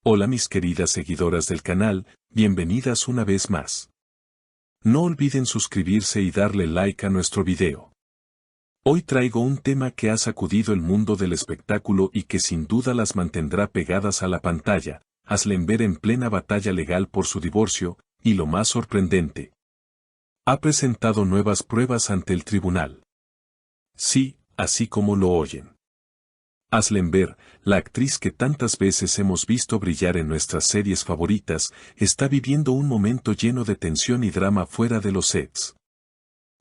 Hola mis queridas seguidoras del canal, bienvenidas una vez más. No olviden suscribirse y darle like a nuestro video. Hoy traigo un tema que ha sacudido el mundo del espectáculo y que sin duda las mantendrá pegadas a la pantalla, Aslember en plena batalla legal por su divorcio, y lo más sorprendente. Ha presentado nuevas pruebas ante el tribunal. Sí, así como lo oyen. Aslember, la actriz que tantas veces hemos visto brillar en nuestras series favoritas, está viviendo un momento lleno de tensión y drama fuera de los sets.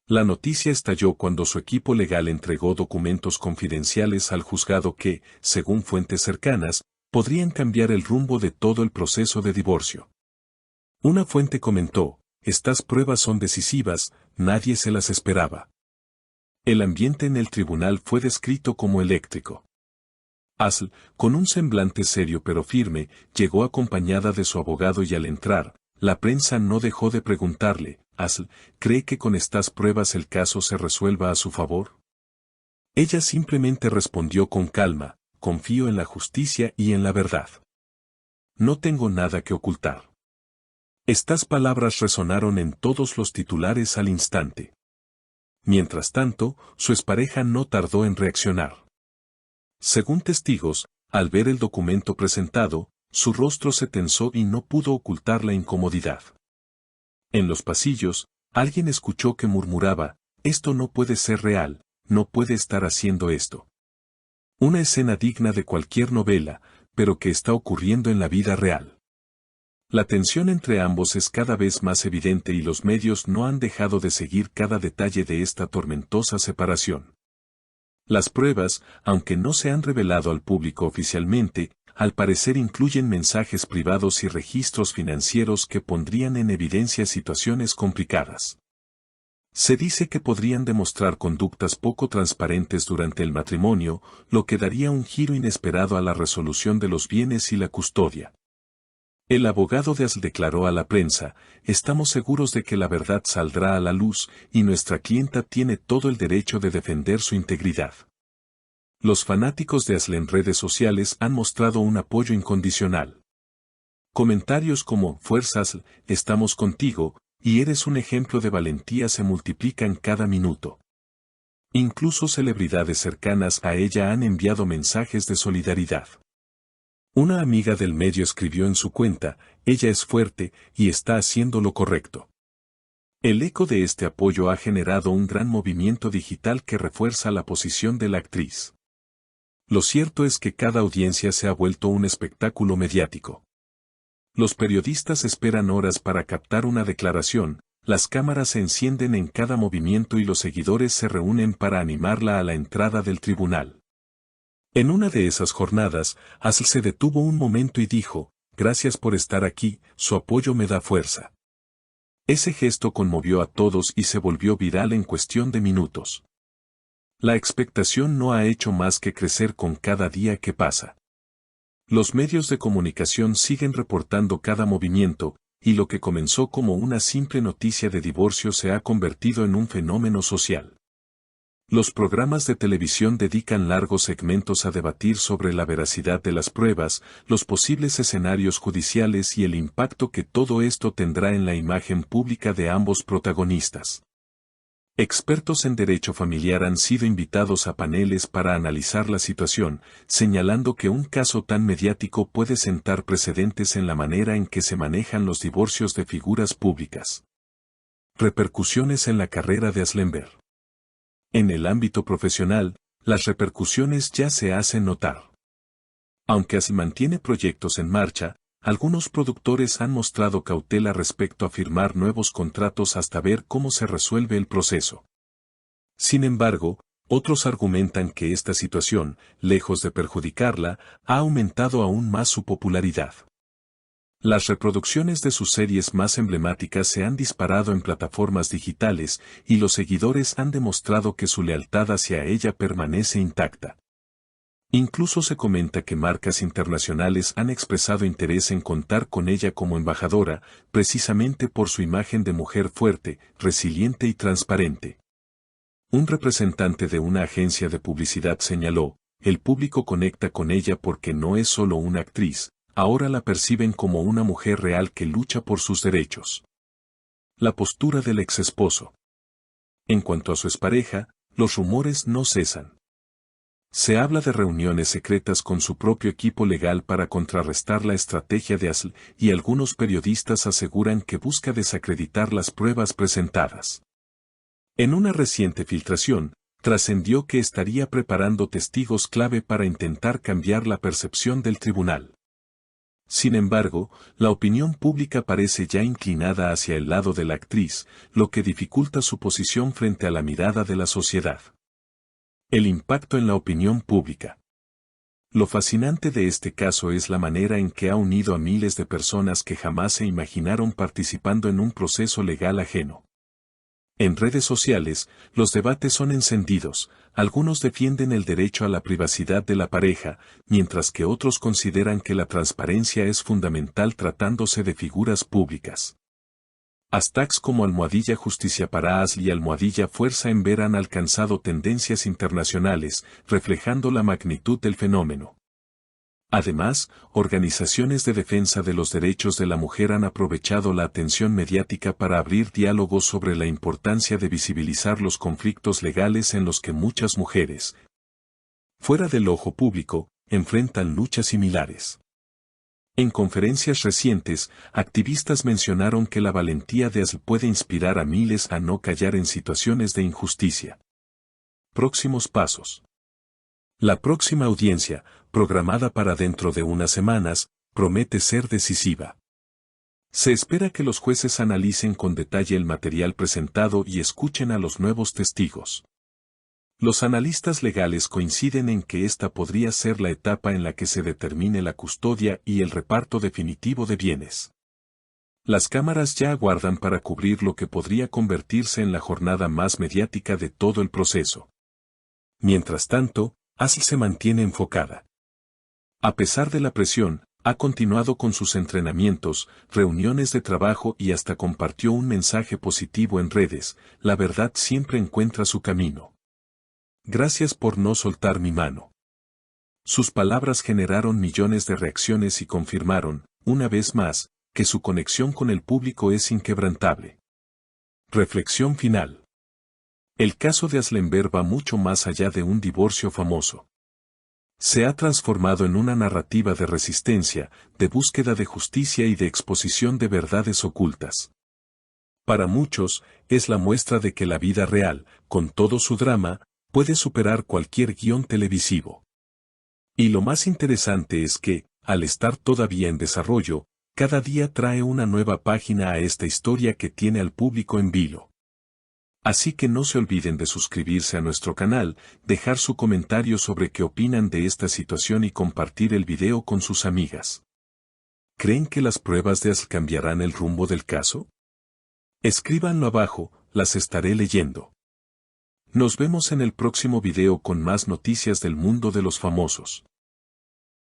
La noticia estalló cuando su equipo legal entregó documentos confidenciales al juzgado que, según fuentes cercanas, podrían cambiar el rumbo de todo el proceso de divorcio. Una fuente comentó, estas pruebas son decisivas, nadie se las esperaba. El ambiente en el tribunal fue descrito como eléctrico. Asl, con un semblante serio pero firme, llegó acompañada de su abogado y al entrar, la prensa no dejó de preguntarle, Asl, ¿cree que con estas pruebas el caso se resuelva a su favor? Ella simplemente respondió con calma, confío en la justicia y en la verdad. No tengo nada que ocultar. Estas palabras resonaron en todos los titulares al instante. Mientras tanto, su expareja no tardó en reaccionar. Según testigos, al ver el documento presentado, su rostro se tensó y no pudo ocultar la incomodidad. En los pasillos, alguien escuchó que murmuraba, esto no puede ser real, no puede estar haciendo esto. Una escena digna de cualquier novela, pero que está ocurriendo en la vida real. La tensión entre ambos es cada vez más evidente y los medios no han dejado de seguir cada detalle de esta tormentosa separación. Las pruebas, aunque no se han revelado al público oficialmente, al parecer incluyen mensajes privados y registros financieros que pondrían en evidencia situaciones complicadas. Se dice que podrían demostrar conductas poco transparentes durante el matrimonio, lo que daría un giro inesperado a la resolución de los bienes y la custodia. El abogado de Asl declaró a la prensa, estamos seguros de que la verdad saldrá a la luz y nuestra clienta tiene todo el derecho de defender su integridad. Los fanáticos de Asl en redes sociales han mostrado un apoyo incondicional. Comentarios como, Fuerza Asl, estamos contigo, y eres un ejemplo de valentía se multiplican cada minuto. Incluso celebridades cercanas a ella han enviado mensajes de solidaridad. Una amiga del medio escribió en su cuenta, ella es fuerte y está haciendo lo correcto. El eco de este apoyo ha generado un gran movimiento digital que refuerza la posición de la actriz. Lo cierto es que cada audiencia se ha vuelto un espectáculo mediático. Los periodistas esperan horas para captar una declaración, las cámaras se encienden en cada movimiento y los seguidores se reúnen para animarla a la entrada del tribunal. En una de esas jornadas, Asl se detuvo un momento y dijo, gracias por estar aquí, su apoyo me da fuerza. Ese gesto conmovió a todos y se volvió viral en cuestión de minutos. La expectación no ha hecho más que crecer con cada día que pasa. Los medios de comunicación siguen reportando cada movimiento, y lo que comenzó como una simple noticia de divorcio se ha convertido en un fenómeno social. Los programas de televisión dedican largos segmentos a debatir sobre la veracidad de las pruebas, los posibles escenarios judiciales y el impacto que todo esto tendrá en la imagen pública de ambos protagonistas. Expertos en derecho familiar han sido invitados a paneles para analizar la situación, señalando que un caso tan mediático puede sentar precedentes en la manera en que se manejan los divorcios de figuras públicas. Repercusiones en la carrera de Aslember. En el ámbito profesional, las repercusiones ya se hacen notar. Aunque Asl mantiene proyectos en marcha, algunos productores han mostrado cautela respecto a firmar nuevos contratos hasta ver cómo se resuelve el proceso. Sin embargo, otros argumentan que esta situación, lejos de perjudicarla, ha aumentado aún más su popularidad. Las reproducciones de sus series más emblemáticas se han disparado en plataformas digitales y los seguidores han demostrado que su lealtad hacia ella permanece intacta. Incluso se comenta que marcas internacionales han expresado interés en contar con ella como embajadora, precisamente por su imagen de mujer fuerte, resiliente y transparente. Un representante de una agencia de publicidad señaló, el público conecta con ella porque no es solo una actriz, ahora la perciben como una mujer real que lucha por sus derechos. La postura del exesposo. En cuanto a su expareja, los rumores no cesan. Se habla de reuniones secretas con su propio equipo legal para contrarrestar la estrategia de Asl, y algunos periodistas aseguran que busca desacreditar las pruebas presentadas. En una reciente filtración, trascendió que estaría preparando testigos clave para intentar cambiar la percepción del tribunal. Sin embargo, la opinión pública parece ya inclinada hacia el lado de la actriz, lo que dificulta su posición frente a la mirada de la sociedad. El impacto en la opinión pública. Lo fascinante de este caso es la manera en que ha unido a miles de personas que jamás se imaginaron participando en un proceso legal ajeno. En redes sociales, los debates son encendidos, algunos defienden el derecho a la privacidad de la pareja, mientras que otros consideran que la transparencia es fundamental tratándose de figuras públicas. Hashtags como #Justicia para Asl y #Fuerza en Ver han alcanzado tendencias internacionales, reflejando la magnitud del fenómeno. Además, organizaciones de defensa de los derechos de la mujer han aprovechado la atención mediática para abrir diálogos sobre la importancia de visibilizar los conflictos legales en los que muchas mujeres, fuera del ojo público, enfrentan luchas similares. En conferencias recientes, activistas mencionaron que la valentía de Asl puede inspirar a miles a no callar en situaciones de injusticia. Próximos pasos. La próxima audiencia, programada para dentro de unas semanas, promete ser decisiva. Se espera que los jueces analicen con detalle el material presentado y escuchen a los nuevos testigos. Los analistas legales coinciden en que esta podría ser la etapa en la que se determine la custodia y el reparto definitivo de bienes. Las cámaras ya aguardan para cubrir lo que podría convertirse en la jornada más mediática de todo el proceso. Mientras tanto, Asl se mantiene enfocada. A pesar de la presión, ha continuado con sus entrenamientos, reuniones de trabajo y hasta compartió un mensaje positivo en redes: la verdad siempre encuentra su camino. Gracias por no soltar mi mano. Sus palabras generaron millones de reacciones y confirmaron, una vez más, que su conexión con el público es inquebrantable. Reflexión final. El caso de Asl Enver va mucho más allá de un divorcio famoso. Se ha transformado en una narrativa de resistencia, de búsqueda de justicia y de exposición de verdades ocultas. Para muchos, es la muestra de que la vida real, con todo su drama, puede superar cualquier guión televisivo. Y lo más interesante es que, al estar todavía en desarrollo, cada día trae una nueva página a esta historia que tiene al público en vilo. Así que no se olviden de suscribirse a nuestro canal, dejar su comentario sobre qué opinan de esta situación y compartir el video con sus amigas. ¿Creen que las pruebas de Asl cambiarán el rumbo del caso? Escríbanlo abajo, las estaré leyendo. Nos vemos en el próximo video con más noticias del mundo de los famosos.